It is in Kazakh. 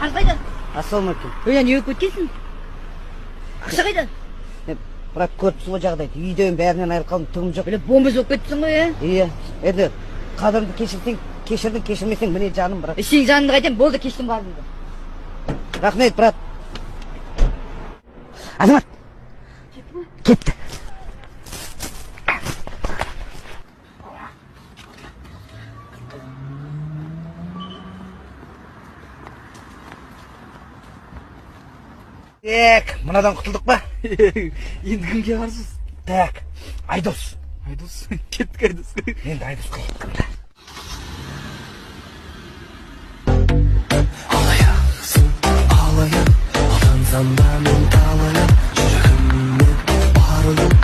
Қарыз қайда? Ассалаумағалейкум. Не өтіп кеткенсің? Ақша қайда? Бірақ көріпсіз ғой жағдайды. Үйден бәрінен айырылып қалдым, түгім жоқ. Бомбыз болып кеттің ғой, Иә. Енді қадірімді кешірдің, кешірмесең міне жаным, брат. Сенің жаныңды қайтем, болды кештім барымды. Рахмет, брат. Азамат. Кетті. Мынадан құтылдық па? Енді кімге барсыз? Так, Айдос. Айдос? Кеттік Айдос. Енді Айдосқа еттім. Алаяқсың, алаяқ, алдансам да мен талаяқ, жүрегіммен бар ойым